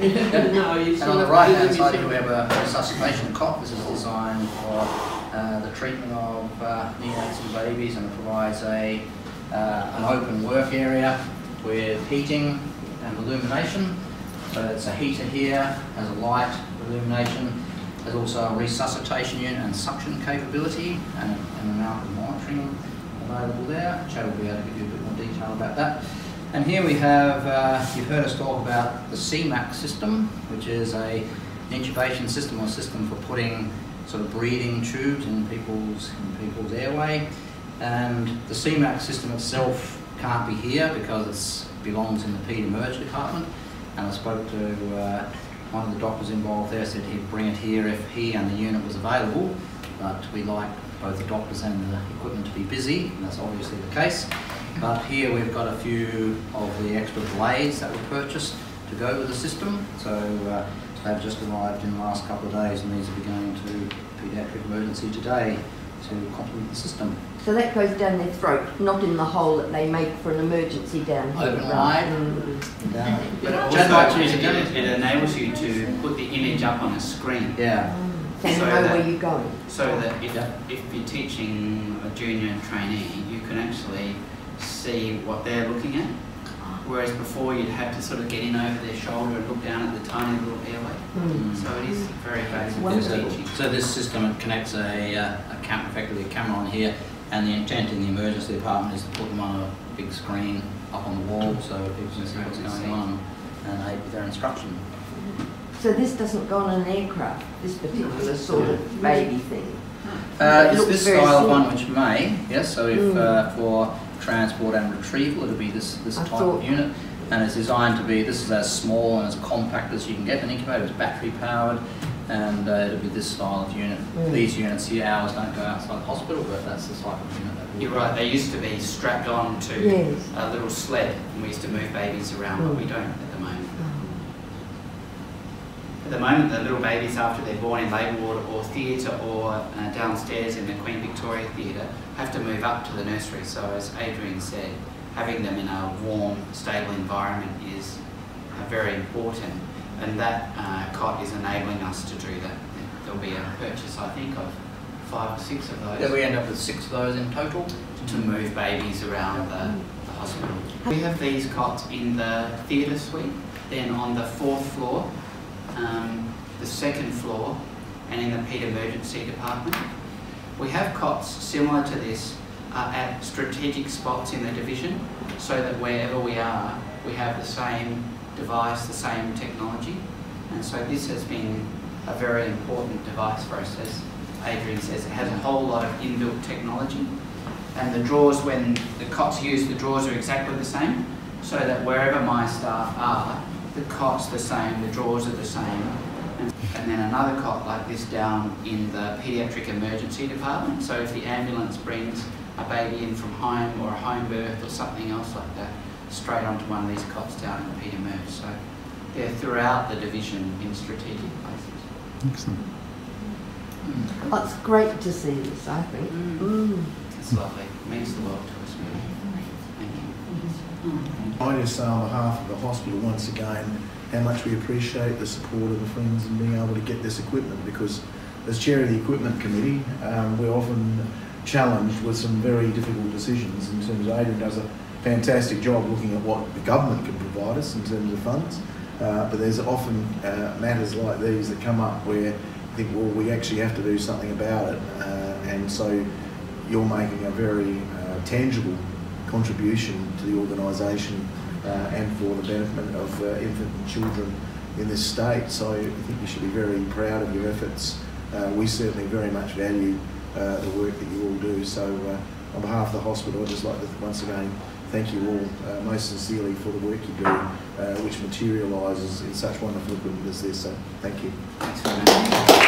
No, and on the right hand side here we have a resuscitation cot. This is designed for the treatment of neonates and babies, and it provides an open work area with heating and illumination. So it's a heater here, has a light, illumination, there's also a resuscitation unit and suction capability and an amount of monitoring available there. Chad will be able to give you a bit more detail about that. And here we have, you've heard us talk about the CMAC system, which is an intubation system or system for putting sort of breathing tubes in people's airway. And the CMAC system itself can't be here because it belongs in the Ped Emerge department. And I spoke to one of the doctors involved there, said he'd bring it here if he and the unit was available, but we like both the doctors and the equipment to be busy, and that's obviously the case. But here we've got a few of the extra blades that were purchased to go with the system. So they've just arrived in the last couple of days, and these will be going to paediatric emergency today to complement the system. So that goes down their throat, not in the hole that they make for an emergency down here. Open wide. But also it enables you to put the image up on a screen. Yeah. So you know where you're going. So that if you're teaching a junior trainee, you can actually see what they're looking at. Whereas before you'd have to sort of get in over their shoulder and look down at the tiny little airway. So it is very valuable for teaching. So this system connects effectively a camera on here, and the intent in the emergency department is to put them on a big screen up on the wall so people can see what's going on and aid with their instruction. So this doesn't go on an aircraft, this particular sort of baby thing? It's this style of one which may, yes, so if for transport and retrieval it'll be this type of unit, and it's designed to be, this is as small and as compact as you can get. An incubator is battery powered, and it'll be this style of unit. These units here, ours don't go outside the hospital, but that's the type of unit that You're right, they used to be strapped on to a little sled, and we used to move babies around, but we don't at the moment. At the moment, the little babies, after they're born in labour ward or theatre or downstairs in the Queen Victoria Theatre, have to move up to the nursery. So as Adrian said, having them in a warm, stable environment is very important, and that cot is enabling us to do that. There'll be a purchase, I think, of 5 or 6 of those. Yeah, we end up with 6 of those in total. To move babies around the hospital. We have these cots in the theatre suite, then on the 4th floor, the 2nd floor, and in the Ped Emergency department. We have cots similar to this at strategic spots in the division, so that wherever we are, we have the same device, the same technology. And so this has been a very important device for us. As Adrian says, it has a whole lot of inbuilt technology. And the drawers, when the cots use, the drawers are exactly the same, so that wherever my staff are, the cot's the same, the drawers are the same. And then another cot like this down in the paediatric emergency department. So if the ambulance brings a baby in from home or a home birth or something else like that, straight onto one of these cots down in the Ped Emerge. So they're throughout the division in strategic places. Excellent. Oh, it's great to see this, I think. It's lovely. It means the world to us, really. Thank you. I just say on behalf of the hospital once again how much we appreciate the support of the Friends and being able to get this equipment, because as chair of the equipment committee we're often challenged with some very difficult decisions in terms of Adrian does a fantastic job looking at what the government can provide us in terms of funds, but there's often matters like these that come up where I think, well, we actually have to do something about it, and so you're making a very tangible contribution to the organisation and for the benefit of infant and children in this state. So I think you should be very proud of your efforts. We certainly very much value the work that you all do. So on behalf of the hospital, I'd just like to once again thank you all most sincerely for the work you do, which materialises in such wonderful equipment as this. So thank you. Thanks very much.